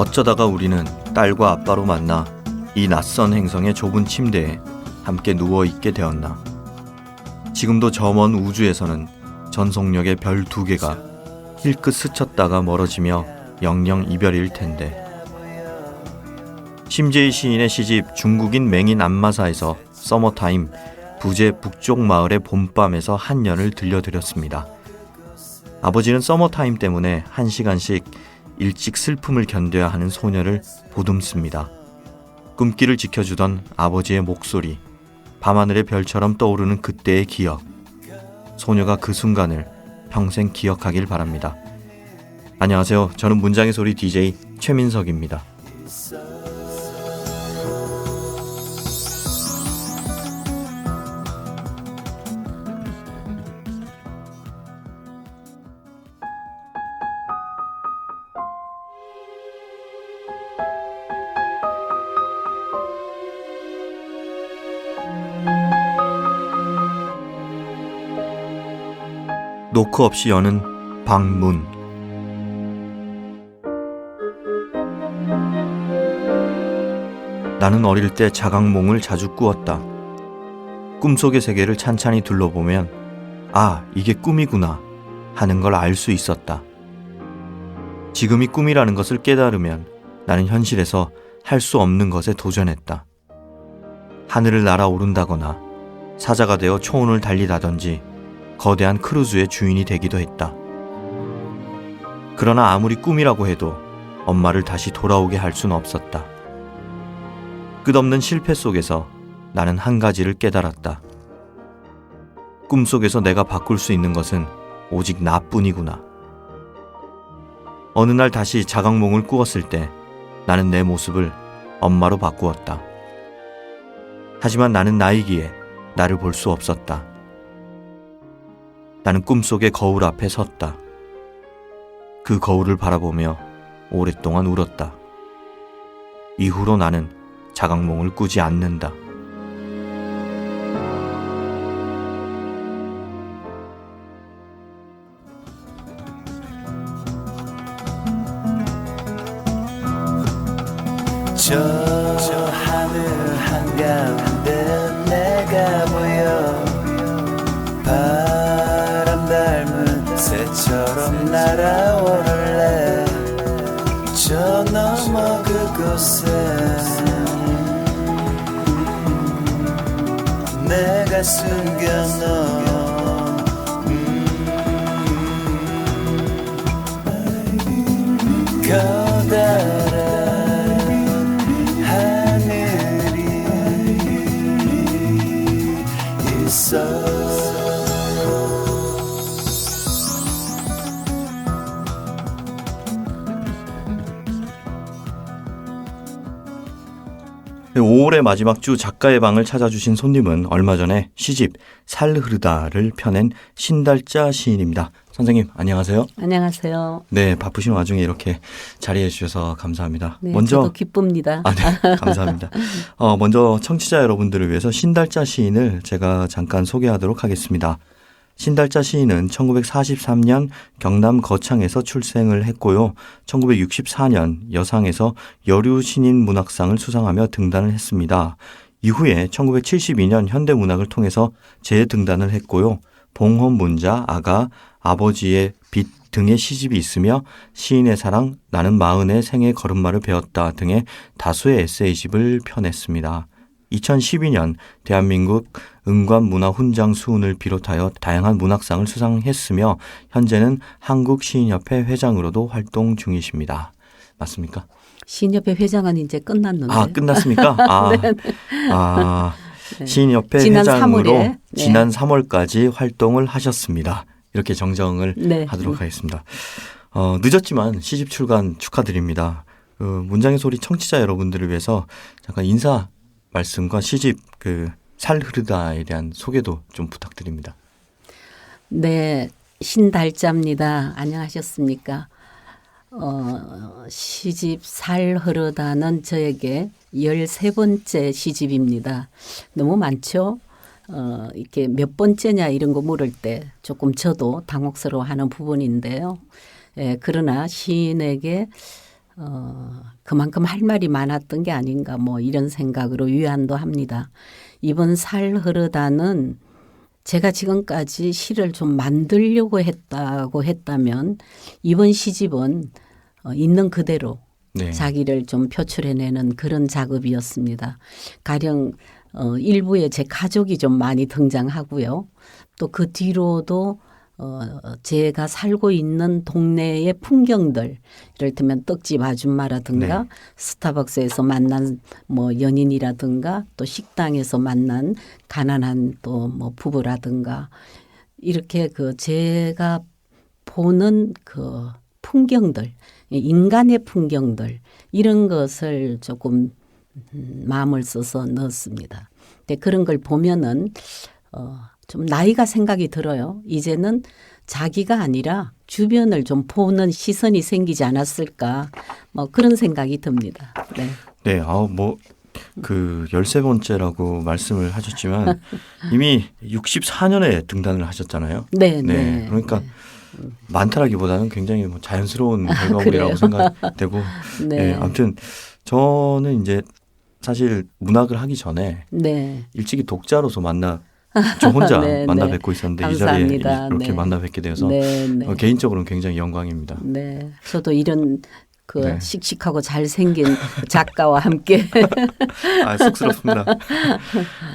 어쩌다가 우리는 딸과 아빠로 만나 이 낯선 행성의 좁은 침대에 함께 누워있게 되었나. 지금도 저 먼 우주에서는 전속력의 별 2개가 힐끗 스쳤다가 멀어지며 영영 이별일 텐데. 심재희 시인의 시집 중국인 맹인 안마사에서 서머타임, 부제 북쪽 마을의 봄밤에서 한 연을 들려드렸습니다. 아버지는 서머타임 때문에 1시간씩 일찍 슬픔을 견뎌야 하는 소녀를 보듬습니다. 꿈길을 지켜주던 아버지의 목소리, 밤하늘의 별처럼 떠오르는 그때의 기억. 소녀가 그 순간을 평생 기억하길 바랍니다. 안녕하세요. 저는 문장의 소리 DJ 최민석입니다. 노크 없이 여는 방문. 나는 어릴 때 자각몽을 자주 꾸었다. 꿈속의 세계를 찬찬히 둘러보면 아, 이게 꿈이구나 하는 걸 알 수 있었다. 지금이 꿈이라는 것을 깨달으면 나는 현실에서 할 수 없는 것에 도전했다. 하늘을 날아오른다거나 사자가 되어 초원을 달리다든지 거대한 크루즈의 주인이 되기도 했다. 그러나 아무리 꿈이라고 해도 엄마를 다시 돌아오게 할 수는 없었다. 끝없는 실패 속에서 나는 한 가지를 깨달았다. 꿈속에서 내가 바꿀 수 있는 것은 오직 나뿐이구나. 어느 날 다시 자각몽을 꾸었을 때 나는 내 모습을 엄마로 바꾸었다. 하지만 나는 나이기에 나를 볼 수 없었다. 나는 꿈속의 거울 앞에 섰다. 그 거울을 바라보며 오랫동안 울었다. 이후로 나는 자각몽을 꾸지 않는다. 저 하늘 한가운데 내가 보여. 바람 닮은 새처럼 날아오를래. 저 너머 그곳에 내가 숨겨놓은 커다란 하늘이 있어. 네, 5월의 마지막 주 작가의 방을 찾아주신 손님은 얼마 전에 시집 살 흐르다를 펴낸 신달자 시인입니다. 선생님 안녕하세요. 안녕하세요. 네, 바쁘신 와중에 이렇게 자리해 주셔서 감사합니다. 네, 저도 기쁩니다. 네, 감사합니다. 먼저 청취자 여러분들을 위해서 신달자 시인을 제가 잠깐 소개하도록 하겠습니다. 신달자 시인은 1943년 경남 거창에서 출생을 했고요. 1964년 여상에서 여류신인 문학상을 수상하며 등단을 했습니다. 이후에 1972년 현대문학을 통해서 재등단을 했고요. 봉헌 문자, 아가, 아버지의 빛 등의 시집이 있으며 시인의 사랑, 나는 마흔의 생의 걸음마를 배웠다 등의 다수의 에세이집을 펴냈습니다. 2012년 대한민국 은관문화훈장 수훈을 비롯하여 다양한 문학상을 수상했으며 현재는 한국시인협회 회장으로도 활동 중이십니다. 맞습니까? 시인협회 회장은 이제 끝났는데. 아, 끝났습니까? 아, 네. 네. 시인협회 지난 회장으로 3월에, 지난 3월까지 활동을 하셨습니다. 이렇게 정정을 네. 하도록 하겠습니다. 늦었지만 시집 출간 축하드립니다. 문장의 소리 청취자 여러분들을 위해서 잠깐 인사 말씀과 시집 살 흐르다에 대한 소개도 좀 부탁드립니다. 네, 신달자입니다. 안녕하셨습니까? 시집 살 흐르다는 저에게 13번째 시집입니다. 너무 많죠? 이렇게 몇 번째냐 이런 거 물을 때 조금 저도 당혹스러워하는 부분인데요. 그러나 시인에게 그만큼 할 말이 많았던 게 아닌가 뭐 이런 생각으로 위안도 합니다. 이번 살 흐르다는 제가 지금까지 시를 좀 만들려고 했다고 했다면 이번 시집은 있는 그대로 네. 자기를 좀 표출해내는 그런 작업이었습니다. 가령 일부에 제 가족이 좀 많이 등장하고요. 또 그 뒤로도 제가 살고 있는 동네의 풍경들, 이를테면 떡집 아줌마라든가 네. 스타벅스에서 만난 뭐 연인이라든가 또 식당에서 만난 가난한 또 뭐 부부라든가 이렇게 그 제가 보는 그 풍경들, 인간의 풍경들 이런 것을 조금 마음을 써서 넣었습니다. 근데 그런 걸 보면은 좀 나이가 생각이 들어요. 이제는 자기가 아니라 주변을 좀 보는 시선이 생기지 않았을까 뭐 그런 생각이 듭니다. 네. 네, 그 13번째라고 말씀을 하셨지만 이미 64년에 등단을 하셨잖아요. 네, 네. 네. 그러니까 많다라기보다는 굉장히 뭐 자연스러운 그래요? 결과물이라고 생각되고 네. 네, 아무튼 저는 이제 사실 문학을 하기 전에 네. 일찍이 독자로서 저 혼자 네, 만나 네. 뵙고 있었는데 감사합니다. 이 자리에 이렇게 네. 만나 뵙게 되어서 네, 네. 개인적으로는 굉장히 영광입니다. 네. 저도 이런 그 네. 씩씩하고 잘생긴 작가와 함께 쑥스럽습니다.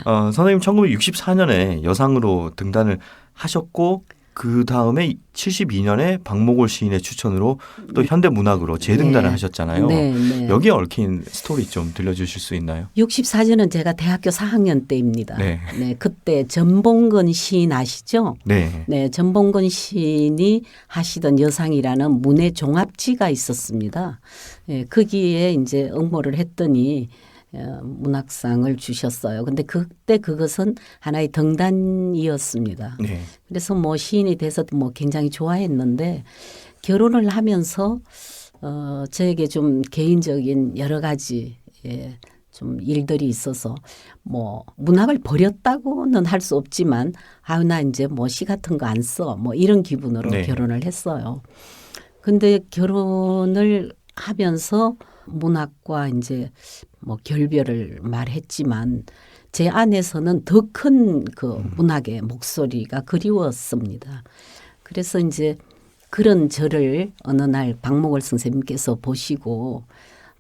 선생님 1964년에 여상으로 등단을 하셨고 그 다음에 72년에 박목월 시인의 추천으로 또 현대문학으로 재등단을 네. 하셨잖아요. 네, 네. 여기에 얽힌 스토리 좀 들려주실 수 있나요? 64년은 제가 대학교 4학년 때입니다. 네. 그때 전봉근 시인 아시죠? 네. 네, 전봉근 시인이 하시던 여상이라는 문예 종합지가 있었습니다. 네, 거기에 이제 응모를 했더니 문학상을 주셨어요. 근데 그때 그것은 하나의 등단이었습니다. 네. 그래서 뭐 시인이 돼서도 뭐 굉장히 좋아했는데 결혼을 하면서 저에게 좀 개인적인 여러 가지 좀 일들이 있어서 뭐 문학을 버렸다고는 할 수 없지만 나 이제 뭐 시 같은 거 안 써 뭐 이런 기분으로 네. 결혼을 했어요. 근데 결혼을 하면서 문학과 이제 뭐 결별을 말했지만 제 안에서는 더 큰 그 문학의 목소리가 그리웠습니다. 그래서 이제 그런 저를 어느 날 박목월 선생님께서 보시고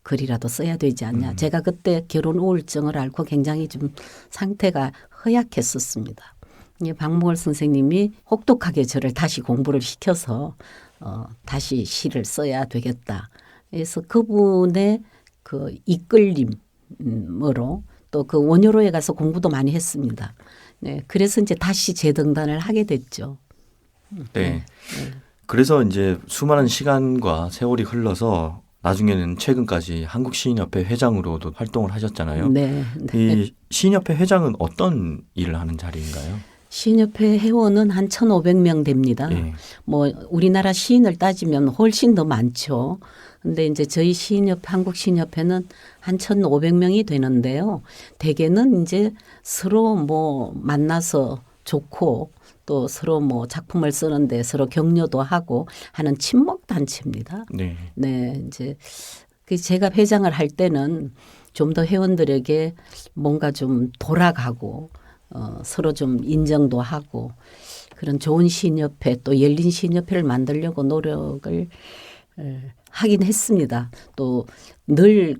글이라도 써야 되지 않냐. 제가 그때 결혼 우울증을 앓고 굉장히 좀 상태가 허약했었습니다. 박목월 선생님이 혹독하게 저를 다시 공부를 시켜서 다시 시를 써야 되겠다. 그래서 그분의 그 이끌림으로 또 그 원효로에 가서 공부도 많이 했습니다. 네, 그래서 이제 다시 재등단을 하게 됐죠. 네. 그래서 이제 수많은 시간과 세월이 흘러서 나중에는 최근까지 한국시인협회 회장으로도 활동을 하셨잖아요. 네, 네. 이 시인협회 회장은 어떤 일을 하는 자리인가요? 시인협회 회원은 한 1,500명 됩니다. 예. 뭐 우리나라 시인을 따지면 훨씬 더 많죠. 근데 이제 저희 시인협회, 한국시인협회는 한 1,500명이 되는데요. 대개는 이제 서로 뭐 만나서 좋고 또 서로 뭐 작품을 쓰는데 서로 격려도 하고 하는 친목 단체입니다. 네. 네, 이제 제가 회장을 할 때는 좀 더 회원들에게 뭔가 좀 돌아가고 서로 좀 인정도 하고 그런 좋은 시인협회 또 열린 시인협회를 만들려고 노력을 하긴 했습니다. 또 늘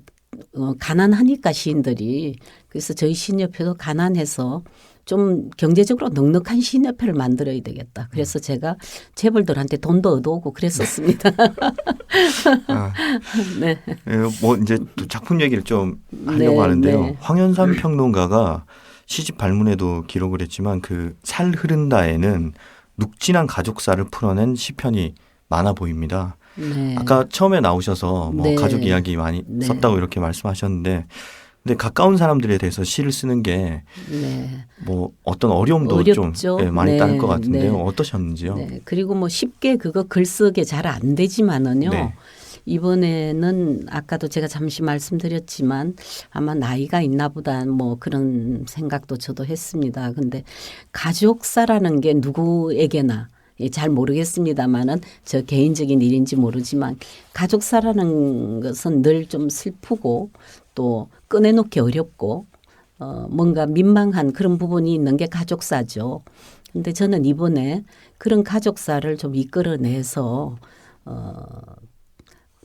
가난하니까 시인들이 그래서 저희 시인협회도 가난해서 좀 경제적으로 넉넉한 시인협회를 만들어야 되겠다. 그래서 제가 재벌들한테 돈도 얻어오고 그랬었습니다. 네. 뭐 이제 또 작품 얘기를 좀 하려고 하는데요. 네. 황현산 평론가가 시집 발문에도 기록을 했지만 그 살 흐른다에는 눅진한 가족사를 풀어낸 시편이 많아 보입니다. 네. 아까 처음에 나오셔서 뭐 네. 가족 이야기 많이 네. 썼다고 이렇게 말씀하셨는데 근데 가까운 사람들에 대해서 시를 쓰는 게 뭐 네. 어떤 어려움도 어렵죠. 좀 많이 네. 따를 것 같은데요. 네. 어떠셨는지요? 네. 그리고 뭐 쉽게 그거 글 쓰게 잘 안 되지만은요. 네. 이번에는 아까도 제가 잠시 말씀드렸지만 아마 나이가 있나 보다 뭐 그런 생각도 저도 했습니다. 근데 가족사라는 게 누구에게나 예, 잘 모르겠습니다만은 저 개인적인 일인지 모르지만 가족사라는 것은 늘 좀 슬프고 또 꺼내놓기 어렵고 뭔가 민망한 그런 부분이 있는 게 가족사죠. 근데 저는 이번에 그런 가족사를 좀 이끌어내서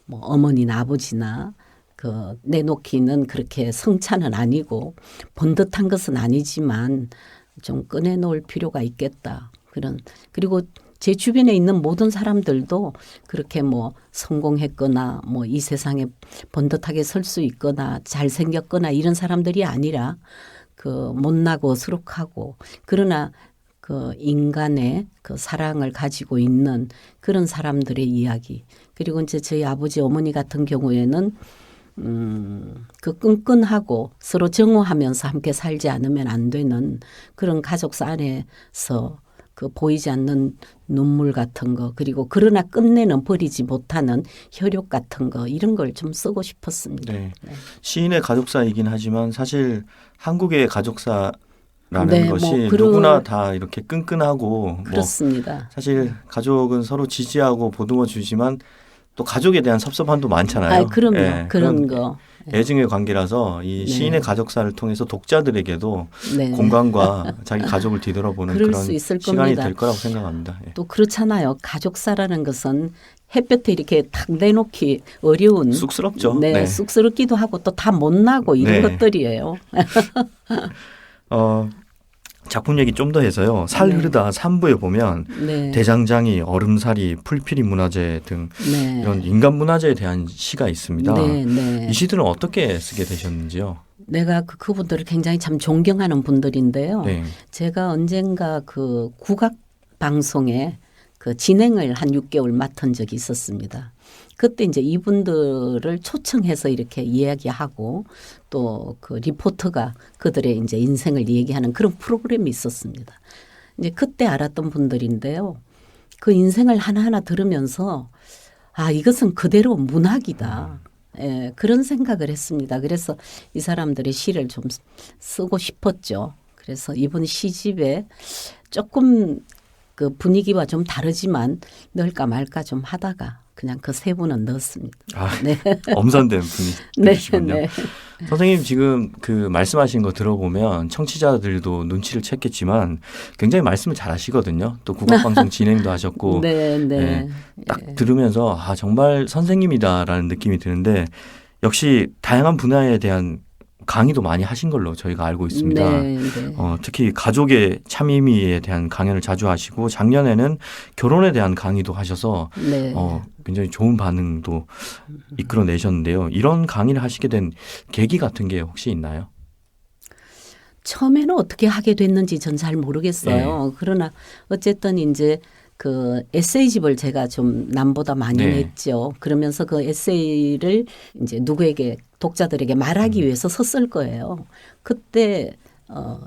뭐 어머니나 아버지나 그 내놓기는 그렇게 성찬은 아니고 번듯한 것은 아니지만 좀 꺼내놓을 필요가 있겠다. 그리고 제 주변에 있는 모든 사람들도 그렇게 뭐 성공했거나 뭐 이 세상에 번듯하게 설 수 있거나 잘생겼거나 이런 사람들이 아니라 그 못나고 어수룩하고 그러나 그 인간의 그 사랑을 가지고 있는 그런 사람들의 이야기. 그리고 이제 저희 아버지 어머니 같은 경우에는 그 끈끈하고 서로 정오하면서 함께 살지 않으면 안 되는 그런 가족사 안에서 그 보이지 않는 눈물 같은 거 그리고 그러나 끝내는 버리지 못하는 혈육 같은 거 이런 걸 좀 쓰고 싶었습니다. 네. 시인의 가족사이긴 하지만 사실 한국의 가족사라는 네, 것이 뭐 누구나 다 이렇게 끈끈하고 그렇습니다. 뭐 사실 가족은 서로 지지하고 보듬어 주지만 또 가족에 대한 섭섭함도 많잖아요. 아, 그럼요. 예, 그런 거. 애증의 관계라서 이 네. 시인의 가족사를 통해서 독자들에게도 네. 공감과 자기 가족을 뒤돌아보는 그럴 그런 수 있을 시간이 겁니다. 될 거라고 생각합니다. 예. 또 그렇잖아요. 가족사라는 것은 햇볕에 이렇게 탁 내놓기 어려운 쑥스럽죠. 네, 네. 쑥스럽기도 하고 또 다 못나고 이런 네. 것들이에요. 작품 얘기 좀 더 해서요. 살 네. 흐르다 3부에 보면 네. 대장장이, 얼음살이, 풀피리 문화재 등 네. 이런 인간 문화재에 대한 시가 있습니다. 네, 네. 이 시들은 어떻게 쓰게 되셨는지요? 내가 그분들을 굉장히 참 존경하는 분들인데요. 네. 제가 언젠가 그 국악 방송에 그 진행을 한 6개월 맡은 적이 있었습니다. 그때 이제 이분들을 초청해서 이렇게 이야기하고 또 그 리포터가 그들의 이제 인생을 얘기하는 그런 프로그램이 있었습니다. 이제 그때 알았던 분들인데요. 그 인생을 하나하나 들으면서 아, 이것은 그대로 문학이다. 예, 그런 생각을 했습니다. 그래서 이 사람들의 시를 좀 쓰고 싶었죠. 그래서 이번 시집에 조금 그 분위기와 좀 다르지만 넣을까 말까 좀 하다가 그냥 그 세 분은 넣었습니다. 아, 네. 엄선된 네, 분이시군요. 네. 선생님 지금 그 말씀하신 거 들어보면 청취자들도 눈치를 챘겠지만 굉장히 말씀을 잘 하시거든요. 또 국악방송 진행도 하셨고 네, 네. 네, 딱 들으면서 아 정말 선생님이다라는 느낌이 드는데 역시 다양한 분야에 대한 강의도 많이 하신 걸로 저희가 알고 있습니다. 네, 네. 특히 가족의 참의미에 대한 강연을 자주 하시고 작년에는 결혼에 대한 강의도 하셔서 네. 굉장히 좋은 반응도 이끌어내셨는데요. 이런 강의를 하시게 된 계기 같은 게 혹시 있나요? 처음에는 어떻게 하게 됐는지 전 잘 모르겠어요. 그러나 어쨌든 이제 그 에세이집을 제가 좀 남보다 많이 네. 냈죠. 그러면서 그 에세이를 이제 누구에게 독자들에게 말하기 위해서 썼을 거예요. 그때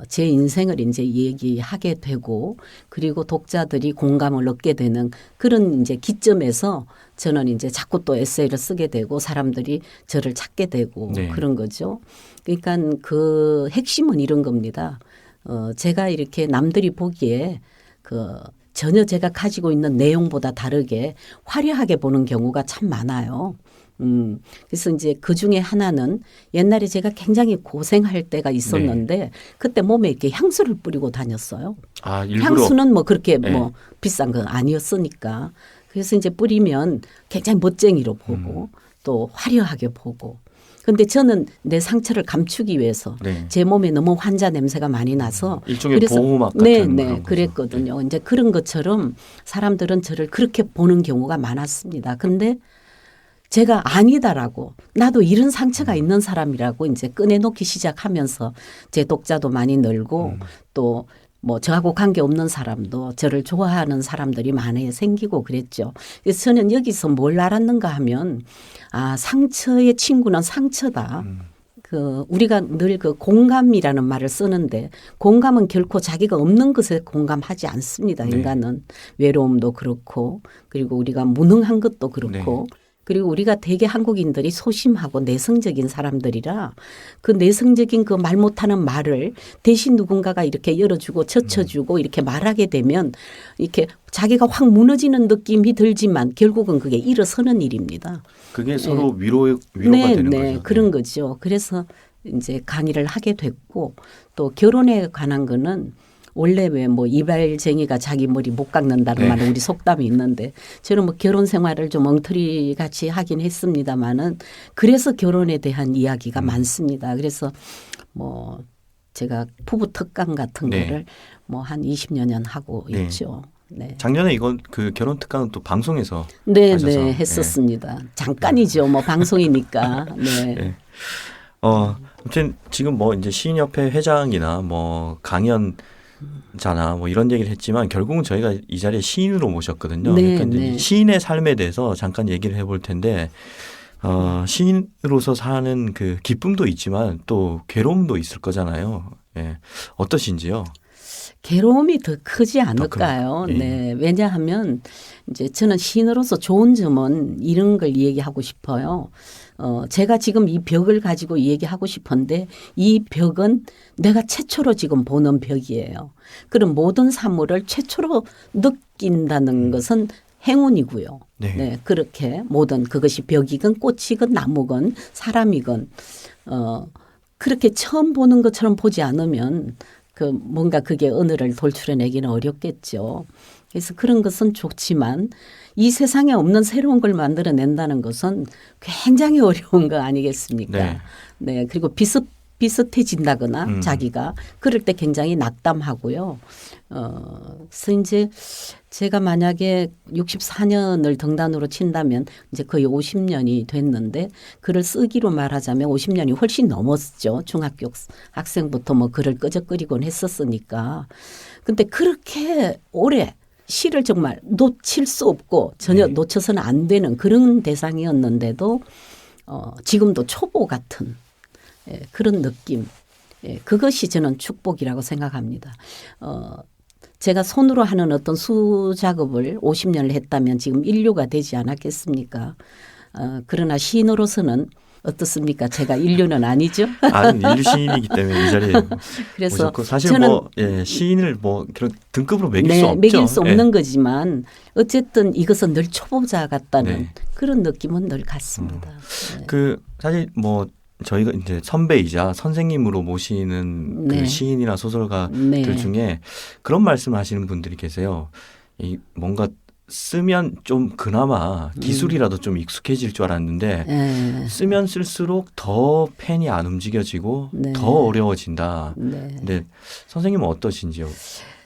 제 인생을 이제 얘기하게 되고 그리고 독자들이 공감을 얻게 되는 그런 이제 기점에서 저는 이제 자꾸 또 에세이를 쓰게 되고 사람들이 저를 찾게 되고 네. 그런 거죠. 그러니까 그 핵심은 이런 겁니다. 제가 이렇게 남들이 보기에 그 전혀 제가 가지고 있는 내용보다 다르게 화려하게 보는 경우가 참 많아요. 그래서 이제 그 중에 하나는 옛날에 제가 굉장히 고생할 때가 있었는데 그때 몸에 이렇게 향수를 뿌리고 다녔어요. 아 일부러 향수는 뭐 그렇게 네. 뭐 비싼 건 아니었으니까. 그래서 이제 뿌리면 굉장히 멋쟁이로 보고 또 화려하게 보고. 근데 저는 내 상처를 감추기 위해서 네. 제 몸에 너무 환자 냄새가 많이 나서 일종의 그래서 보호막 같은 네, 그런 네, 거죠. 그랬거든요. 이제 그런 것처럼 사람들은 저를 그렇게 보는 경우가 많았습니다. 근데 제가 아니다라고 나도 이런 상처가 있는 사람이라고 이제 꺼내놓기 시작하면서 제 독자도 많이 늘고 또 뭐 저하고 관계없는 사람도 저를 좋아하는 사람들이 많이 생기고 그랬죠. 그래서 저는 여기서 뭘 알았는가 하면 아 상처의 친구는 상처다. 그 우리가 늘 그 공감이라는 말을 쓰는데 공감은 결코 자기가 없는 것에 공감하지 않습니다. 네. 인간은 외로움도 그렇고 그리고 우리가 무능한 것도 그렇고 그리고 우리가 대개 한국인들이 소심하고 내성적인 사람들이라 그 내성적인 그 말 못하는 말을 대신 누군가가 이렇게 열어주고 젖혀주고 이렇게 말하게 되면 이렇게 자기가 확 무너지는 느낌이 들지만 결국은 그게 일어서는 일입니다. 그게 서로 위로가 네, 되는 네, 거죠. 그런 거죠. 그래서 이제 강의를 하게 됐고 또 결혼에 관한 거는 원래 왜 뭐 이발쟁이가 자기 머리 못 깎는다는 네. 말은 우리 속담이 있는데 저는 뭐 결혼 생활을 좀 엉터리 같이 하긴 했습니다마는 그래서 결혼에 대한 이야기가 많습니다. 그래서 뭐 제가 부부 특강 같은 네. 거를 뭐 한 20여 년 하고 네. 있죠. 네. 작년에 이건 그 결혼 특강은 또 방송에서 네, 하셔서, 네, 했었습니다. 잠깐이죠. 뭐 방송이니까. 네. 네. 아무튼 지금 뭐 이제 시인협회 회장이나 뭐 강연자나 뭐 이런 얘기를 했지만 결국은 저희가 이 자리에 시인으로 모셨거든요. 네, 그러니까 이제 네. 시인의 삶에 대해서 잠깐 얘기를 해볼 텐데 시인으로서 사는 그 기쁨도 있지만 또 괴로움도 있을 거잖아요. 예. 어떠신지요? 괴로움이 더 크지 않을까요? 예. 네. 왜냐하면 이제 저는 시인으로서 좋은 점은 이런 걸 얘기하고 싶어요. 제가 지금 이 벽을 가지고 얘기하고 싶은데 이 벽은 내가 최초로 지금 보는 벽이에요. 그럼 모든 사물을 최초로 느낀다는 것은 행운이고요. 네. 네. 그렇게 모든 그것이 벽이건 꽃이건 나무건 사람이건 그렇게 처음 보는 것처럼 보지 않으면 그 뭔가 그게 언어를 돌출해내기는 어렵겠죠. 그래서 그런 것은 좋지만 이 세상에 없는 새로운 걸 만들어낸다는 것은 굉장히 어려운 거 아니겠습니까? 네. 네. 그리고 비슷해진다거나 자기가 그럴 때 굉장히 낙담하고요. 그래서 이제 제가 만약에 64년을 등단으로 친다면 이제 거의 50년이 됐는데 글을 쓰기로 말하자면 50년이 훨씬 넘었죠. 중학교 학생부터 뭐 글을 끄적거리곤 했었으니까. 근데 그렇게 오래 시를 정말 놓칠 수 없고 전혀 네. 놓쳐서는 안 되는 그런 대상이었는데도 지금도 초보 같은 그런 느낌. 그것이 저는 축복이라고 생각합니다. 제가 손으로 하는 어떤 수작업을 50년을 했다면 지금 인류가 되지 않았겠습니까? 그러나 시인으로서는 어떻습니까? 제가 인류는 아니죠. 인류 시인이기 때문에 이 자리에 그래서 모셨고 사실 저는 뭐 시인을 뭐 그런 등급으로 매길 네, 수 없죠. 매길 수 없는 예. 거지만 어쨌든 이것은 늘 초보자 같다는 네. 그런 느낌은 늘 같습니다. 네. 그 사실 뭐 저희가 이제 선배이자 선생님으로 모시는 네. 그 시인이나 소설가들 네. 중에 그런 말씀을 하시는 분들이 계세요. 이 뭔가 쓰면 좀 그나마 기술이라도 좀 익숙해질 줄 알았는데 네. 쓰면 쓸수록 더 펜이 안 움직여지고 네. 더 어려워진다. 네. 근데 선생님은 어떠신지요?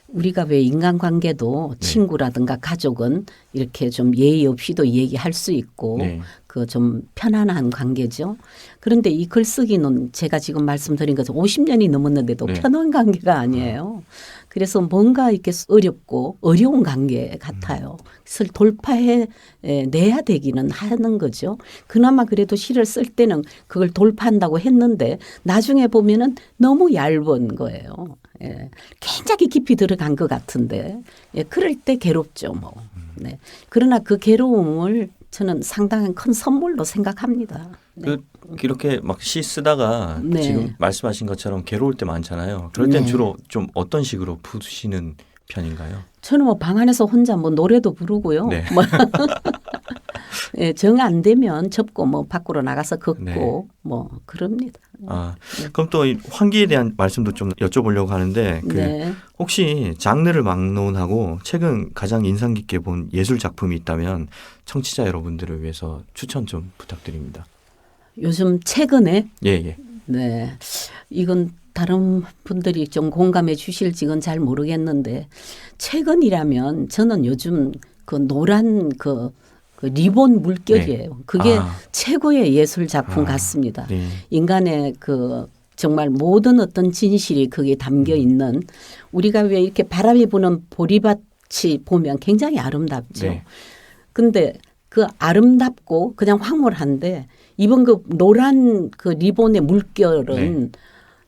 우리가 왜 인간관계도 네. 친구라든가 가족은 이렇게 좀 예의 없이도 얘기할 수 있고 네. 그 좀 편안한 관계죠. 그런데 이 글쓰기는 제가 지금 말씀드린 것처럼 50년이 넘었는데도 네. 편한 관계가 아니에요. 그래서 뭔가 이렇게 어렵고 어려운 관계 같아요. 그래서 돌파해 내야 되기는 하는 거죠. 그나마 그래도 시를 쓸 때는 그걸 돌파한다고 했는데 나중에 보면은 너무 얇은 거예요. 굉장히 깊이 들어간 것 같은데 그럴 때 괴롭죠. 뭐. 네. 그러나 그 괴로움을 저는 상당한 큰 선물로 생각합니다. 네. 이렇게 막 시 쓰다가 네. 지금 말씀하신 것처럼 괴로울 때 많잖아요. 그럴 땐 네. 주로 좀 어떤 식으로 푸시는 편인가요? 저는 뭐 방 안에서 혼자 뭐 노래도 부르고요. 네. 뭐 정 안 되면 접고 뭐 밖으로 나가서 걷고 네. 뭐 그럽니다. 그럼 또 이 환기에 대한 말씀도 좀 여쭤보려고 하는데 네. 혹시 장르를 막론하고 최근 가장 인상 깊게 본 예술 작품이 있다면 청취자 여러분들을 위해서 추천 좀 부탁드립니다. 요즘 최근에 예. 네. 이건 다른 분들이 좀 공감해 주실지는 잘 모르겠는데 최근이라면 저는 요즘 그 노란 그 리본 물결이에요. 그게 최고의 예술 작품 같습니다. 네. 인간의 그 정말 모든 어떤 진실이 거기에 담겨 있는 우리가 왜 이렇게 바람이 부는 보리밭이 보면 굉장히 아름답죠. 네. 근데 그 아름답고 그냥 황홀한데 이번 그 노란 그 리본의 물결은 네.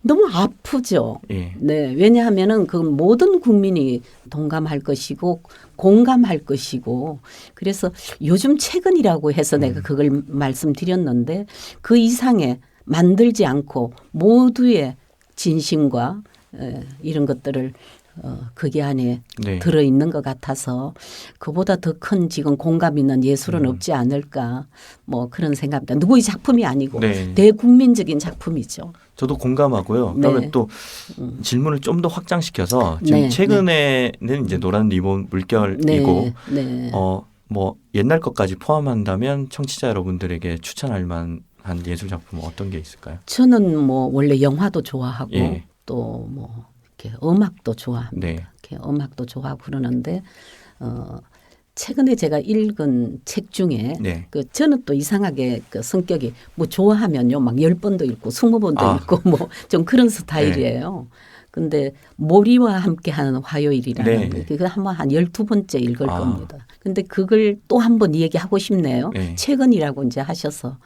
너무 아프죠. 예. 네, 왜냐하면은 그 모든 국민이 동감할 것이고 공감할 것이고 그래서 요즘 최근이라고 해서 내가 그걸 말씀드렸는데 그 이상의 만들지 않고 모두의 진심과 이런 것들을 거기 안에 네. 들어있는 것 같아서 그보다 더 큰 지금 공감 있는 예술은 없지 않을까 뭐 그런 생각입니다. 누구의 작품이 아니고 네. 대국민적인 작품이죠. 저도 공감하고요. 그러면 네. 또 질문을 좀 더 확장시켜서 지금 네, 최근에는 이제 노란 리본 물결이고 네, 네. 뭐 옛날 것까지 포함한다면 청취자 여러분들에게 추천할 만한 예술 작품은 어떤 게 있을까요? 저는 뭐 원래 영화도 좋아하고 예. 또 뭐 이렇게 음악도 좋아합니다. 네. 이렇게 음악도 좋아하고 그러는데 최근에 제가 읽은 책 중에 네. 그 저는 또 이상하게 그 성격이 뭐 좋아하면요 막 10번도 읽고 20번도 읽고 뭐 좀 그런 스타일이에요. 근데 모리와 함께하는 화요일이라는 네. 그거 한번 한 12번째 읽을 아. 겁니다. 근데 그걸 또 한 번 얘기하고 싶네요. 네. 최근이라고 이제 하셔서.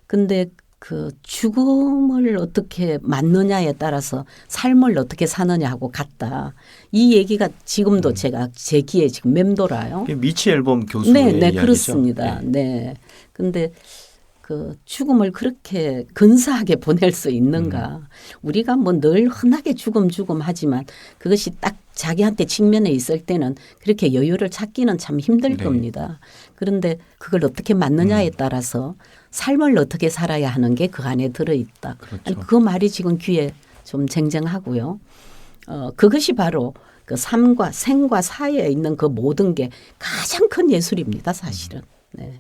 근데 그 죽음을 어떻게 맞느냐에 따라서 삶을 어떻게 사느냐 하고 같다. 이 얘기가 지금도 제가 제 귀에 지금 맴돌아요. 이게 미치 앨범 교수의 네, 네, 이야기죠. 그렇습니다. 네. 네. 근데 그 죽음을 그렇게 근사하게 보낼 수 있는가? 우리가 뭐 늘 흔하게 죽음 하지만 그것이 딱 자기한테 직면해 있을 때는 그렇게 여유를 찾기는 참 힘들 네. 겁니다. 그런데 그걸 어떻게 맞느냐에 따라서 삶을 어떻게 살아야 하는 게 그 안에 들어있다. 그렇죠. 그 말이 지금 귀에 좀 쟁쟁하고요. 그것이 바로 그 삶과 생과 사이에 있는 그 모든 게 가장 큰 예술입니다. 사실은. 네.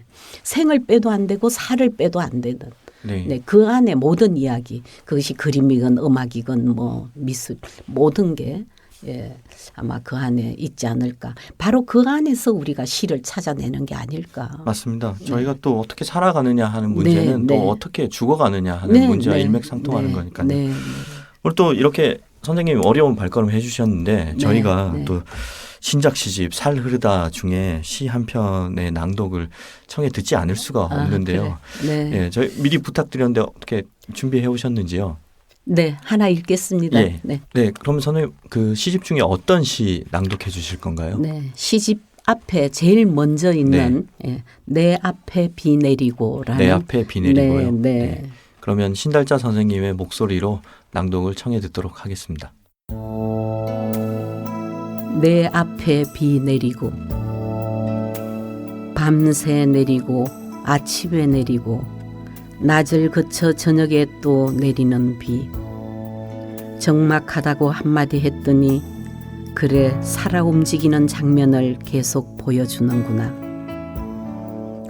생을 빼도 안 되고 살을 빼도 안 되는. 네. 네, 그 안에 모든 이야기, 그것이 그림이건 음악이건 뭐 미술 모든 게 예, 아마 그 안에 있지 않을까. 바로 그 안에서 우리가 시를 찾아내는 게 아닐까. 맞습니다. 저희가 또 어떻게 살아가느냐 하는 문제는 네, 또 네. 어떻게 죽어가느냐 하는 네, 문제와 네. 일맥상통하는 네, 거니까요. 네, 네. 오늘 또 이렇게 선생님이 어려운 발걸음 해주셨는데 저희가 네. 또 신작 시집 살 흐르다 중에 시 한 편의 낭독을 청해 듣지 않을 수가 없는데요. 그래. 네. 예, 저희 미리 부탁드렸는데 어떻게 준비해 오셨는지요? 네, 하나 읽겠습니다. 예. 네. 네, 그럼 선생님 그 시집 중에 어떤 시 낭독해 주실 건가요? 네, 시집 앞에 제일 먼저 있는 예, 내 앞에 비 내리고라는 내 앞에 비 내리고요. 네, 네. 그러면 신달자 선생님의 목소리로 낭독을 청해 듣도록 하겠습니다. 내 앞에 비 내리고 밤새 내리고 아침에 내리고 낮을 그쳐 저녁에 또 내리는 비. 적막하다고 한마디 했더니 그래 살아 움직이는 장면을 계속 보여주는구나.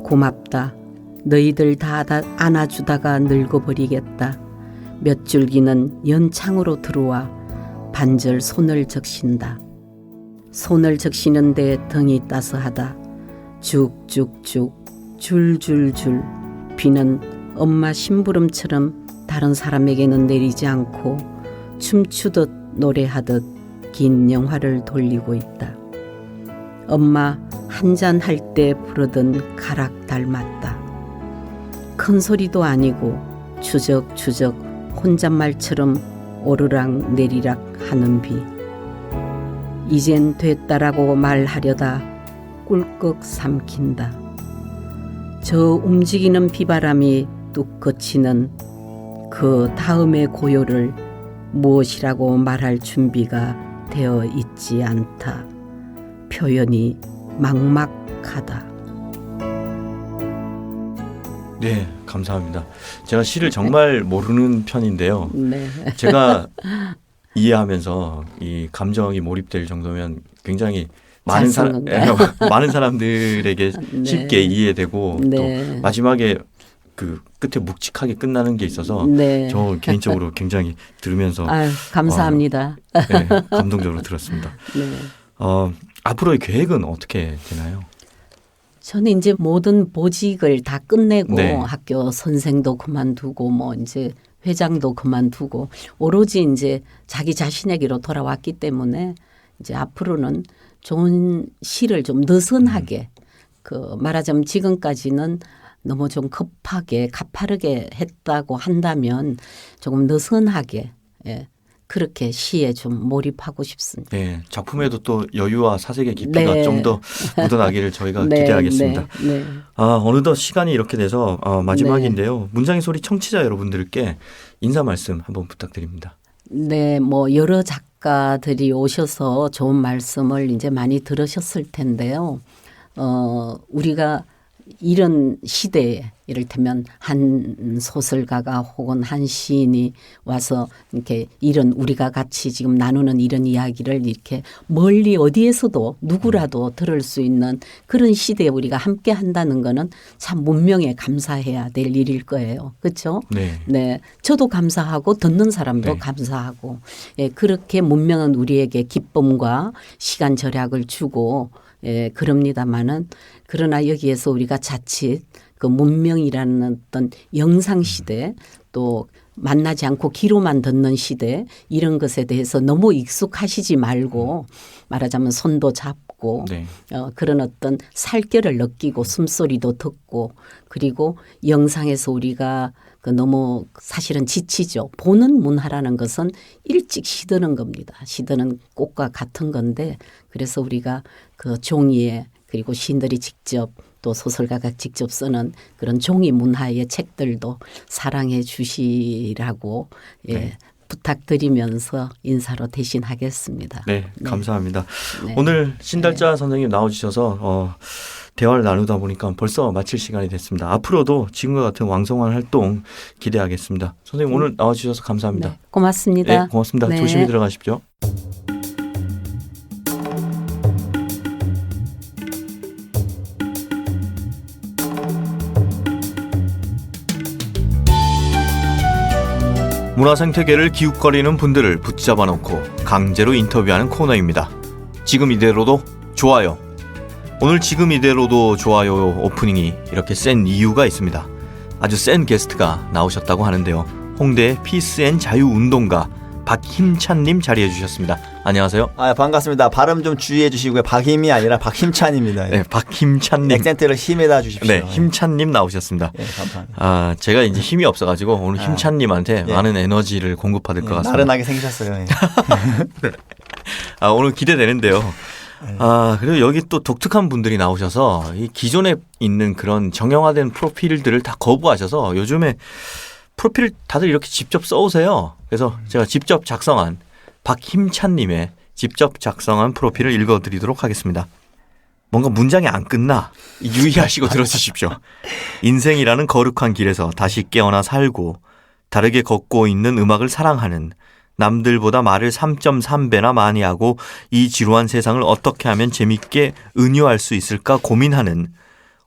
고맙다. 너희들 다 안아주다가 늙어버리겠다. 몇 줄기는 연창으로 들어와 반절 손을 적신다. 손을 적시는데 등이 따스하다. 쭉쭉쭉 줄줄줄 비는 엄마 심부름처럼 다른 사람에게는 내리지 않고 춤추듯 노래하듯 긴 영화를 돌리고 있다. 엄마 한잔 할 때 부르던 가락 닮았다. 큰 소리도 아니고 추적추적 혼잣말처럼 오르락 내리락 하는 비. 이젠 됐다라고 말하려다 꿀꺽 삼킨다. 저 움직이는 비바람이 뚝 그치는 그 다음의 고요를 무엇이라고 말할 준비가 되어 있지 않다. 표현이 막막하다. 네, 감사합니다. 제가 시를 정말 모르는 편인데요. 네. 제가 이해하면서 이 감정이 몰입될 정도면 굉장히 많은 잘 쓴 건가요? 많은 사람들에게 네. 쉽게 이해되고 네. 또 마지막에 그 끝에 묵직하게 끝나는 게 있어서 네. 저 개인적으로 굉장히 들으면서 아유, 감사합니다. 네, 감동적으로 들었습니다. 네. 앞으로의 계획은 어떻게 되나요? 저는 이제 모든 보직을 다 끝내고 네. 학교 선생도 그만두고 뭐 이제 회장도 그만두고 오로지 이제 자기 자신에게로 돌아왔기 때문에 이제 앞으로는 좋은 시를 좀 느슨하게 그 말하자면 지금까지는 너무 좀 급하게 가파르게 했다고 한다면 조금 느슨하게 예. 그렇게 시에 좀 몰입하고 싶습니다. 네, 작품에도 또 여유와 사색의 깊이가 네. 좀 더 묻어나기를 저희가 네, 기대하겠습니다. 네, 네. 어느덧 시간이 이렇게 돼서 마지막인데요. 문장의 소리 청취자 여러분들께 인사 말씀 한번 부탁드립니다. 네, 뭐 여러 작가들이 오셔서 좋은 말씀을 이제 많이 들으셨을 텐데요. 우리가 이런 시대에 이를테면 한 소설가가 혹은 한 시인이 와서 이렇게 이런 우리가 같이 지금 나누는 이런 이야기를 이렇게 멀리 어디에서도 누구라도 들을 수 있는 그런 시대에 우리가 함께 한다는 거는 참 문명에 감사해야 될 일일 거예요. 그렇죠? 네. 네. 저도 감사하고 듣는 사람도 네. 감사하고 예, 그렇게 문명은 우리에게 기쁨과 시간 절약을 주고 예, 그럽니다마는 그러나 여기에서 우리가 자칫 그 문명이라는 어떤 영상 시대 또 만나지 않고 귀로만 듣는 시대 이런 것에 대해서 너무 익숙하시지 말고 말하자면 손도 잡고 네. 그런 어떤 살결을 느끼고 숨소리도 듣고 그리고 영상에서 우리가 그 너무 사실은 지치죠. 보는 문화라는 것은 일찍 시드는 겁니다. 시드는 꽃과 같은 건데 그래서 우리가 그 종이에 그리고 시인들이 직접 또 소설가가 직접 쓰는 그런 종이 문화의 책들도 사랑해 주시라고 예, 네. 부탁드리면서 인사로 대신하겠습니다. 네, 감사합니다. 네. 오늘 신달자 선생님 나와주셔서 대화를 나누다 보니까 벌써 마칠 시간이 됐습니다. 앞으로도 지금과 같은 왕성한 활동 기대하겠습니다. 선생님 오늘 나와주셔서 감사합니다. 네, 고맙습니다. 네, 고맙습니다. 네. 조심히 들어가십시오. 문화생태계를 기웃거리는 분들을 붙잡아 놓고 강제로 인터뷰하는 코너입니다. 지금 이대로도 좋아요. 오늘 지금 이대로도 좋아요 오프닝이 이렇게 센 이유가 있습니다. 아주 센 게스트가 나오셨다고 하는데요. 홍대 피스앤자유운동가 박힘찬님 자리해 주셨습니다. 안녕하세요. 반갑습니다. 발음 좀 주의해 주시고요. 박힘이 아니라 박힘찬입니다. 네, 박힘찬님. 액센트를 힘에다 주십시오. 네, 힘찬님 나오셨습니다. 네, 감사합니다. 제가 이제 힘이 없어가지고 오늘 힘찬님한테 예. 많은 에너지를 공급받을 것 같습니다. 나른하게 생기셨어요. 예. 오늘 기대되는데요. 그리고 여기 또 독특한 분들이 나오셔서 이 기존에 있는 그런 정형화된 프로필들을 다 거부하셔서 요즘에 프로필 다들 이렇게 직접 써오세요. 그래서 제가 직접 작성한 박힘찬님의 직접 작성한 프로필을 읽어드리도록 하겠습니다. 뭔가 문장이 안 끝나 유의하시고 들어주십시오. 인생이라는 거룩한 길에서 다시 깨어나 살고 다르게 걷고 있는 음악을 사랑하는 남들보다 말을 3.3배나 많이 하고 이 지루한 세상을 어떻게 하면 재밌게 은유할 수 있을까 고민하는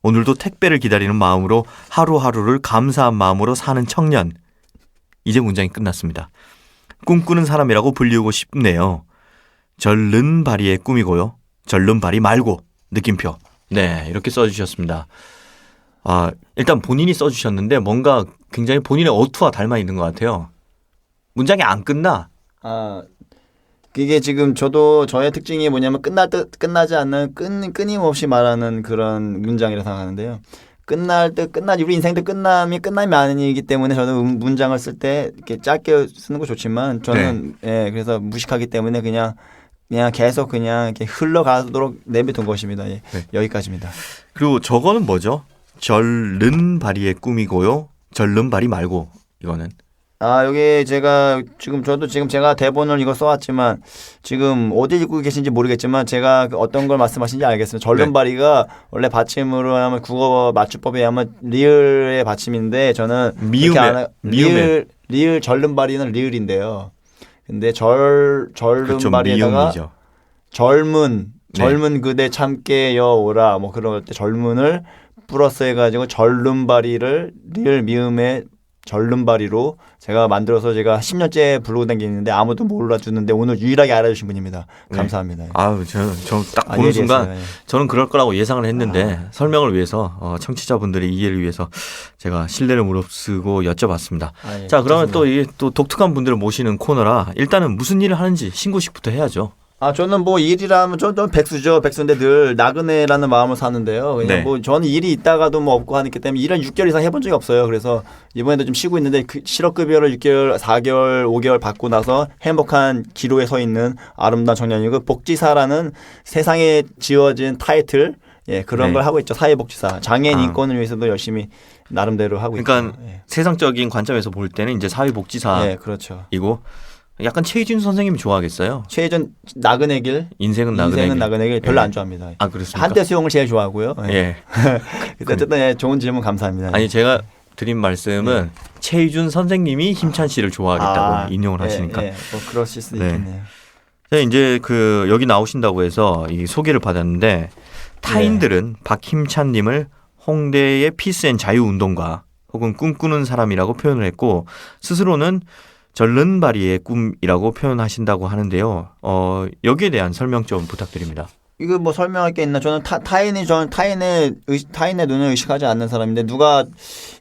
오늘도 택배를 기다리는 마음으로 하루하루를 감사한 마음으로 사는 청년. 이제 문장이 끝났습니다. 꿈꾸는 사람이라고 불리우고 싶네요. 절른 바리의 꿈이고요. 절른 바리 말고 느낌표. 네, 이렇게 써주셨습니다. 일단 본인이 써주셨는데 뭔가 굉장히 본인의 어투와 닮아 있는 것 같아요. 문장이 안 끝나. 그게 지금 저도 저의 특징이 뭐냐면 끝나지 않는 끊임없이 말하는 그런 문장이라고 생각하는데요. 우리 인생도 끝남이 아니기 때문에 저는 문장을 쓸 때 이렇게 짧게 쓰는 거 좋지만 저는 예, 그래서 무식하기 때문에 그냥 계속 그냥 이렇게 흘러가도록 내비둔 것입니다. 예, 네. 여기까지입니다. 그리고 저거는 뭐죠? 절른 바리의 꿈이고요. 절른 바리 말고 이거는. 여기 저도 제가 대본을 이거 써왔지만 지금 어디 읽고 계신지 모르겠지만 제가 어떤 걸 말씀하신지 알겠습니다. 절름바리가 원래 받침으로 하면 국어 맞춤법에 하면 리을의 받침인데 저는 미음에 리을 절름바리는 리을인데요. 근데 절름바리에다가 미음이죠. 젊은 그대 참깨 여오라 뭐 그럴 때 젊은을 플러스 해가지고 절름바리를 리을 미음에 절름바리로 제가 만들어서 제가 10년째 부르고 다니는데 아무도 몰라주는데 오늘 유일하게 알아주신 분입니다. 감사합니다. 저 딱 보는 순간 예. 저는 그럴 거라고 예상을 했는데 설명을 위해서 청취자분들의 이해를 위해서 제가 신뢰를 무릅쓰고 여쭤봤습니다. 자, 그러면 또 독특한 분들을 모시는 코너라 일단은 무슨 일을 하는지 신고식부터 해야죠. 저는 뭐 일이라면 좀 백수죠. 백수인데 늘 나그네라는 마음을 사는데요. 그냥 네. 뭐 저는 일이 있다가도 뭐 없고 하기 때문에 일을 6개월 이상 해본 적이 없어요. 그래서 이번에도 좀 쉬고 있는데 그 실업급여를 6개월, 4개월, 5개월 받고 나서 행복한 기로에 서 있는 아름다운 청년이고 복지사라는 세상에 지어진 타이틀 그런 네. 걸 하고 있죠. 사회복지사. 장애인 인권을 위해서도 열심히 나름대로 하고 그러니까 있죠. 세상적인 관점에서 볼 때는 이제 사회복지사이고 그렇죠. 약간 최희준 선생님이 좋아하겠어요. 최혜전 나그네 길. 인생은 나그네 인생은 길. 나그네 길 별로 예. 안 좋아합니다. 아 그렇습니까? 한대 수용을 제일 좋아하고요. 예. 어쨌든 좋은 질문 감사합니다. 아니 제가 드린 말씀은 최희준 선생님이 힘찬 씨를 좋아하겠다고 인용을 하시니까. 뭐 그러실 수도 네. 있겠네요. 네, 이제 그 여기 나오신다고 해서 이 소개를 받았는데 타인들은 박힘찬님을 홍대의 피스앤 자유운동가 혹은 꿈꾸는 사람이라고 표현을 했고 스스로는 절른바리의 꿈이라고 표현하신다고 하는데요. 여기에 대한 설명 좀 부탁드립니다. 이거 뭐 설명할 게 있나? 저는 타인의 눈을 의식하지 않는 사람인데 누가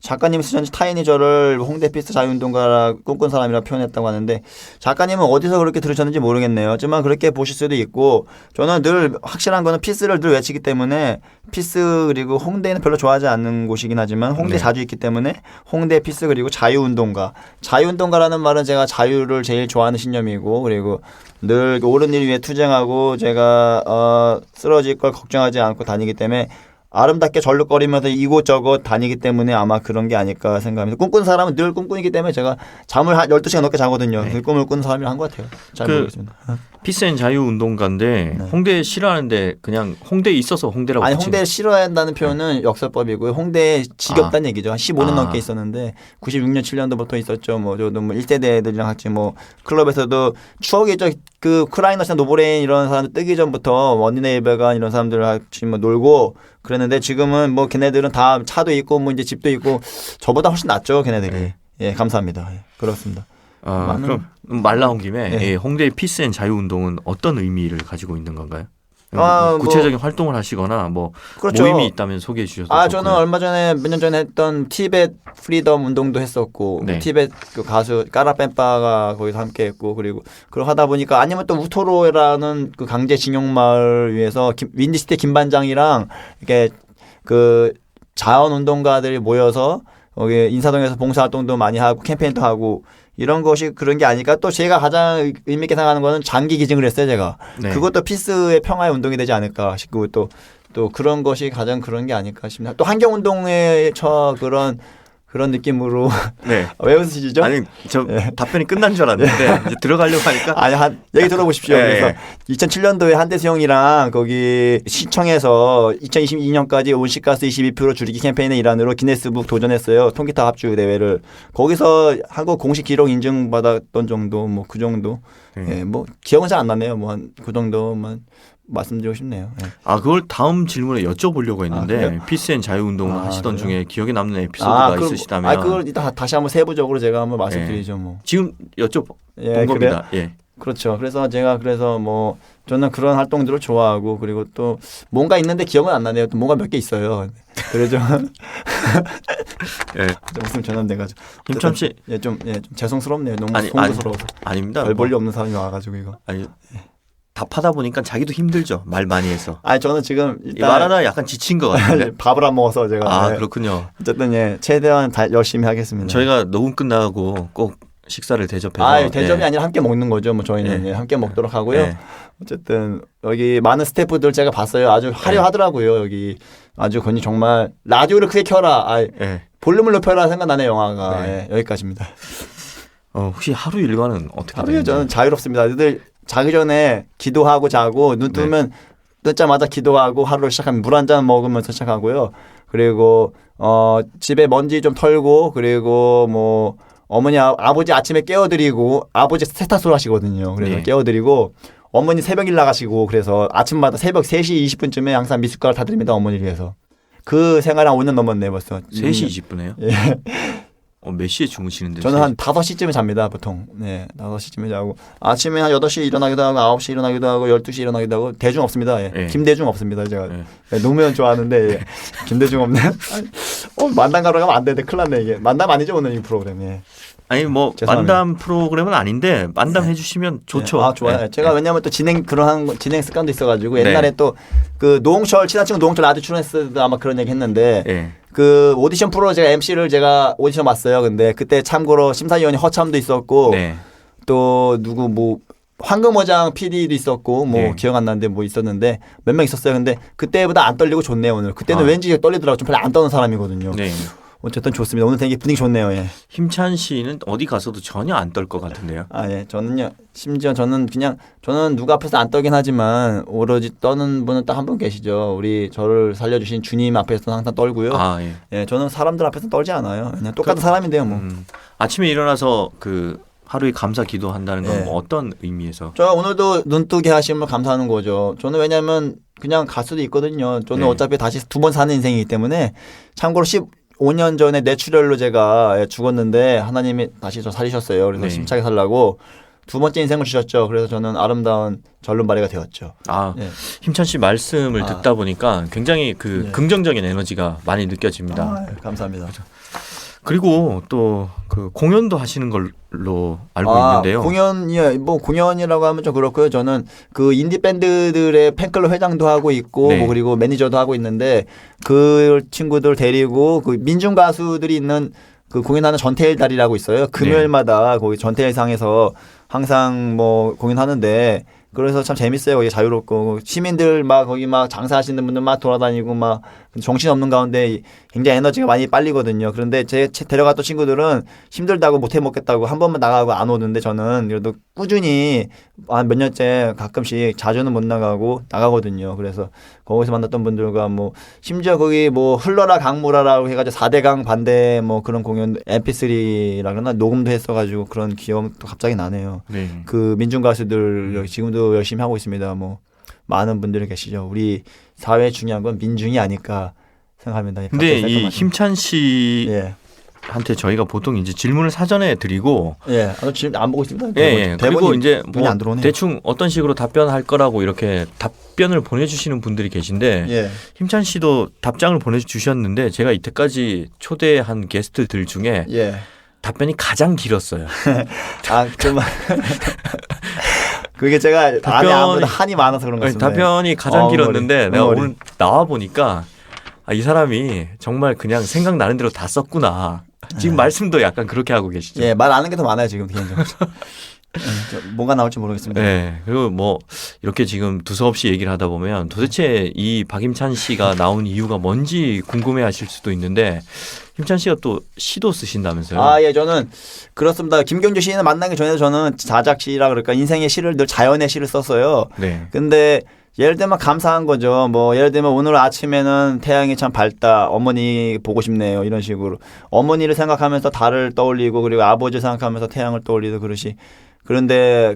작가님이 쓰셨는지 타인이 저를 홍대 피스 자유운동가라 꿈꾼 사람이라 표현했다고 하는데 작가님은 어디서 그렇게 들으셨는지 모르겠네요. 하지만 그렇게 보실 수도 있고 저는 늘 확실한 거는 피스를 늘 외치기 때문에 피스 그리고 홍대는 별로 좋아하지 않는 곳이긴 하지만 홍대 네. 자주 있기 때문에 홍대 피스 그리고 자유운동가라는 말은 제가 자유를 제일 좋아하는 신념이고 그리고 늘 옳은 일 위해 투쟁하고 제가 쓰러질 걸 걱정하지 않고 다니기 때문에 아름답게 절룩거리면서 이곳저곳 다니기 때문에 아마 그런 게 아닐까 생각합니다. 꿈꾸는 사람은 늘 꿈꾸기 때문에 제가 잠을 한 12시간 넘게 자거든요. 네. 그 꿈을 꾸는 사람이라 한 것 같아요. 잘 모르겠습니다. 피스앤 자유운동가인데 홍대 싫어하는데 그냥 홍대에 있어서 홍대라고 아니 붙인 홍대를 싫어한다는 표현은 역설법이고요. 홍대에 지겹다는 얘기죠. 한 15년 넘게 있었는데 96년 7년도부터 있었죠. 뭐 저도 뭐 1세대 애들이랑 같이 뭐 클럽에서도 추억이죠. 그 크라이너스나 노브레인 이런 사람들 뜨기 전부터 원니네이버가 이런 사람들 같이 뭐 놀고 그랬는데 지금은 뭐 걔네들은 다 차도 있고 뭐 이제 집도 있고 저보다 훨씬 낫죠. 걔네들이. 네. 예, 감사합니다. 예, 그렇습니다. 그럼 말 나온 김에 네. 홍대의 피스앤 자유운동은 어떤 의미를 가지고 있는 건가요? 뭐 구체적인 활동을 하시거나 뭐 그렇죠. 모임이 있다면 소개해 주셔서 저는 좋고요. 얼마 전에 몇 년 전에 했던 티벳 프리덤 운동도 했었고 네. 티벳 그 가수 까라뱀빠가 거기서 함께했고 그리고 그걸 하다 보니까 아니면 또 우토로라는 그 강제징용 마을 위해서 윈디시티 김반장이랑 이렇게 그 자원운동가들이 모여서 거기 인사동에서 봉사활동도 많이 하고 캠페인도 하고 이런 것이 그런 게 아닐까. 또 제가 가장 의미 있게 생각하는 거는 장기 기증을 했어요, 제가. 네. 그것도 피스의 평화의 운동이 되지 않을까 싶고 또 그런 것이 가장 그런 게 아닐까 싶습니다. 또 환경운동의 그런 느낌으로 네. 왜 웃으시죠? 아니 저 답변이 끝난 줄 알았는데 이제 들어가려고 하니까 아니 얘기 들어보십시오. 네. 그래서 2007년도에 한대수영이랑 거기 시청에서 2022년까지 온실가스 22% 줄이기 캠페인의 일환으로 기네스북 도전했어요. 통기타 합주 대회를. 거기서 한국 공식 기록 인증받았던 정도 뭐 그 정도. 예, 뭐 기억은 잘 안 나네요. 뭐 한 그 정도만 말씀드리고 싶네요. 예. 그걸 다음 질문에 여쭤보려고 했는데 그래요? 피스앤 자유운동을 하시던 그래요? 중에 기억에 남는 에피소드가 있으시다면 그걸 이따 다시 한번 세부적으로 제가 한번 말씀드리죠. 뭐. 지금 여쭤본 예, 겁니다. 예. 그렇죠. 그래서 제가 뭐 저는 그런 활동들을 좋아하고 그리고 또 뭔가 있는데 기억은 안 나네요. 또 뭔가 몇 개 있어요. 그래죠. 예. 무슨 전염돼가지고. 김천 씨. 좀 죄송스럽네요. 너무 아니, 송구스러워서. 아닙니다. 별 볼일 없는 사람이 와가지고 이거. 아니 답하다 보니까 자기도 힘들죠. 말 많이 해서. 아니 저는 지금 이 말하다 약간 지친 것 같은데. 밥을 안 먹어서 제가. 그렇군요. 어쨌든 최대한 열심히 하겠습니다. 저희가 녹음 끝나고 꼭 식사를 대접해서. 대접이 아니라 함께 먹는 거죠. 뭐 저희는 함께 먹도록 하고요. 네. 어쨌든 여기 많은 스태프들 제가 봤어요. 아주 화려하더라고요. 여기 아주 건이 정말 라디오를 크게 켜라. 볼륨을 높여라 생각나네 영화가. 네. 여기까지입니다. 혹시 하루 일과는 어떻게 하루에 되는지? 저는 자유롭습니다. 늘 자기 전에 기도하고 자고 눈 뜨면 뜨자마자 기도하고 하루를 시작하면 물 한 잔 먹으면서 시작하고요. 그리고 집에 먼지 좀 털고 그리고 뭐 어머니 아버지 아침에 깨워드리고 아버지 세탁소를 하시거든요. 그래서 네. 깨워드리고 어머니 새벽 일 나가시고 그래서 아침마다 새벽 3시 20분쯤에 항상 미숫가루 타드립니다. 어머니를 위해서. 그 생활 한 5년 넘었네 벌써. 3시 20분에요? 예. 몇 시에 주무시는데? 저는 한 5시쯤에 잡니다, 보통. 네, 5시쯤에 자고. 아침에 한 8시에 일어나기도 하고, 9시에 일어나기도 하고, 12시에 일어나기도 하고, 대중 없습니다. 예. 예. 김대중 없습니다, 제가. 예. 예, 노무현 좋아하는데, 예. 김대중 없네. 만담 가러 가면 안 되는데, 큰일 났네, 이게. 만담 아니죠, 오늘 이 프로그램. 예. 아니 뭐 죄송합니다. 만담 프로그램은 아닌데 만담 해주시면 좋죠. 예. 아, 좋아요. 예. 제가 왜냐면 또 진행 습관도 있어가지고, 네. 옛날에 또 그 노홍철, 친한 친구 노홍철 라디오 출연했을 때 아마 그런 얘기 했는데, 예. 그 오디션 프로 제가 MC를 제가 오디션 봤어요. 근데 그때 참고로 심사위원이 허참도 있었고, 네. 또 누구 뭐 황금어장 PD도 있었고 뭐 네. 기억 안 나는데 뭐 있었는데 몇 명 있었어요. 근데 그때보다 안 떨리고 좋네요 오늘. 그때는 아. 왠지 떨리더라고. 좀 별로 안 떠는 사람이거든요. 네. 어쨌든 좋습니다. 오늘 되게 분위기 좋네요. 예. 힘찬 씨는 어디 가서도 전혀 안 떨 것 같은데요. 아 예. 저는요. 심지어 저는 누가 앞에서 안 떨긴 하지만 오로지 떠는 분은 딱 한 분 계시죠. 우리 저를 살려주신 주님 앞에서는 항상 떨고요. 아 예. 예. 저는 사람들 앞에서 떨지 않아요. 그냥 똑같은 사람인데요. 뭐. 아침에 일어나서 그 하루에 감사 기도한다는 건 예. 뭐 어떤 의미에서? 저 오늘도 눈뜨게 하심을 감사하는 거죠. 저는 왜냐하면 그냥 갈 수도 있거든요. 저는 네. 어차피 다시 2번 사는 인생이기 때문에 참고로 15년 전에 뇌출혈로 제가 죽었는데 하나님이 다시 저 살리셨어요. 그래서 네. 힘차게 살라고 2번째 인생을 주셨죠. 그래서 저는 아름다운 절름발이가 되었죠. 아 예. 힘찬 씨 말씀을 아. 듣다 보니까 굉장히 그 예. 긍정적인 에너지가 많이 느껴집니다. 아, 감사합니다. 그리고 또 그 공연도 하시는 걸로 알고 있는데요. 공연이라고 하면 좀 그렇고요. 저는 그 인디 밴드들의 팬클럽 회장도 하고 있고, 네. 뭐 그리고 매니저도 하고 있는데 그 친구들 데리고 그 민중 가수들이 있는 그 공연하는 전태일 달이라고 있어요. 금요일마다 거기 전태일상에서 항상 뭐 공연하는데 그래서 참 재밌어요. 거기 자유롭고 시민들 막 거기 막 장사하시는 분들 막 돌아다니고 막 정신 없는 가운데 굉장히 에너지가 많이 빨리거든요. 그런데 제 데려갔던 친구들은 힘들다고 못해 먹겠다고 한 번만 나가고 안 오는데 저는 그래도 꾸준히 한 몇 년째 가끔씩 자주는 못 나가고 나가거든요. 그래서 거기서 만났던 분들과 뭐 심지어 거기 뭐 흘러라 강물아라고 해가지고 4대강 반대 뭐 그런 공연 MP3라 그러나 녹음도 했어가지고 그런 기억도 갑자기 나네요. 네. 그 민중 가수들 지금도 열심히 하고 있습니다. 뭐 많은 분들이 계시죠. 우리 사회에 중요한 건 민중이 아닐까 생각합니다. 근데 갑자기 이 생각나시네. 힘찬 씨한테 예. 저희가 보통 이제 질문을 사전에 드리고 예. 지금 안 보고 있습니다. 예, 예. 그리고 대본이 이제 눈이 뭐 안 들어오네요. 대충 어떤 식으로 답변할 거라고 이렇게 답변을 보내주시는 분들이 계신데 예. 힘찬 씨도 답장을 보내주셨는데 제가 이때까지 초대한 게스트들 중에 예. 답변이 가장 길었어요. 좀 그게 제가 안에 답변이- 아무래도 한이 많아서 그런 것 아니, 같습니다. 답변이 가장 엉거리, 길었는데 내가 엉거리. 오늘 나와 보니까 이 사람이 정말 그냥 생각나는 대로 다 썼구나. 지금 말씀도 약간 그렇게 하고 계시죠. 예, 말 안 하는 게 더 많아요 지금 개인적으로. 뭐가 나올지 모르겠습니다. 네. 그리고 뭐 이렇게 지금 두서없이 얘기를 하다 보면 도대체 이 박임찬 씨가 나온 이유가 뭔지 궁금해 하실 수도 있는데 힘찬 씨가 또 시도 쓰신다면서요? 아, 예, 저는 그렇습니다. 김경주 시인을 만나기 전에도 저는 자작시라 그럴까 인생의 시를 늘 자연의 시를 썼어요. 네. 근데 예를 들면 감사한 거죠. 뭐 예를 들면 오늘 아침에는 태양이 참 밝다. 어머니 보고 싶네요. 이런 식으로 어머니를 생각하면서 달을 떠올리고 그리고 아버지를 생각하면서 태양을 떠올리고 그러시. 그런데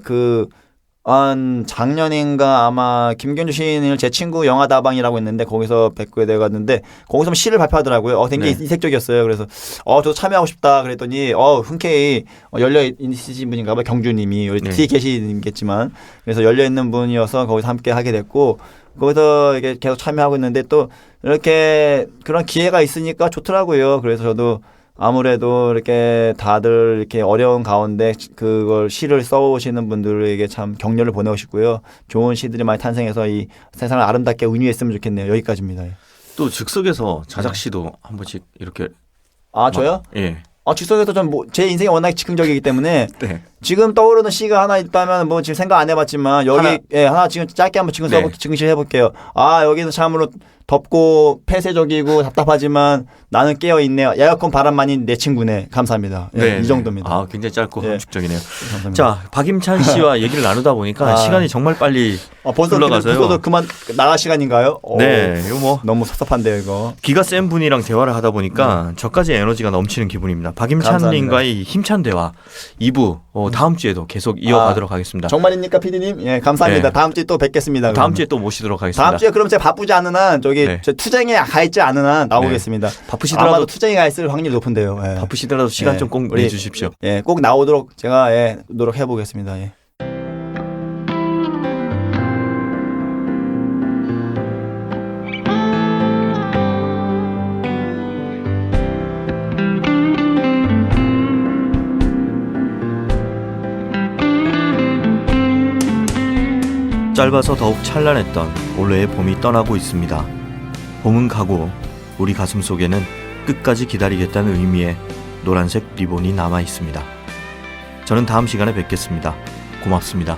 한 작년인가 아마 김경주 시인을 제 친구 영화다방이라고 있는데 거기서 뵙게 돼갔는데 거기서 시를 발표하더라고요. 굉장히 네. 이색적이었어요. 그래서 저도 참여하고 싶다 그랬더니 흔쾌히 열려 있으신 분인가 봐요. 경주님이 네. 뒤에 계시겠지만 그래서 열려 있는 분이어서 거기서 함께 하게 됐고 거기서 이게 계속 참여하고 있는데 또 이렇게 그런 기회가 있으니까 좋더라고요. 그래서 저도 아무래도 이렇게 다들 이렇게 어려운 가운데 그걸 시를 써오시는 분들에게 참 격려를 보내고 싶고요. 좋은 시들이 많이 탄생해서 이 세상을 아름답게 운유했으면 좋겠네요. 여기까지입니다. 또 즉석에서 자작시도 한 번씩 이렇게 저요? 예. 즉석에서 전 제 인생이 워낙 즉흥적이기 때문에 네. 지금 떠오르는 시가 하나 있다면 뭐 지금 생각 안 해봤지만 여기 하나 지금 짧게 한번 지금 네. 지금 해볼게요. 여기는 참으로 덥고 폐쇄적이고 답답하지만 나는 깨어 있네요. 에어컨 바람만이 내 친구네. 감사합니다. 네. 이 정도입니다. 굉장히 짧고 예. 함축적이네요. 감사합니다. 자, 박임찬 씨와 얘기를 나누다 보니까 시간이 정말 빨리 흘러가서요. 벌써 그만 나갈 시간인가요? 네, 이거 뭐 너무 섭섭한데요, 이거. 기가 센 분이랑 대화를 하다 보니까 저까지 에너지가 넘치는 기분입니다. 박임찬 감사합니다. 님과의 힘찬 대화 2부 다음 주에도 계속 이어가도록 하겠습니다. 정말입니까, PD님? 예, 감사합니다. 네. 다음 주에 또 뵙겠습니다. 다음 그러면. 주에 또 모시도록 하겠습니다. 다음 주에 그럼 제가 바쁘지 않은 한 저기 네. 저 투쟁에 가 있지 않은 한 나오겠습니다. 바쁘시더라도 아마도 투쟁에 가 있을 확률이 높은데요. 예. 바쁘시더라도 시간 예. 좀 꼭 우리- 내주십시오. 예, 꼭 나오도록 제가 노력해 보겠습니다. 예. 짧아서 더욱 찬란했던 올해의 봄이 떠나고 있습니다. 봄은 가고 우리 가슴 속에는 끝까지 기다리겠다는 의미의 노란색 리본이 남아 있습니다. 저는 다음 시간에 뵙겠습니다. 고맙습니다.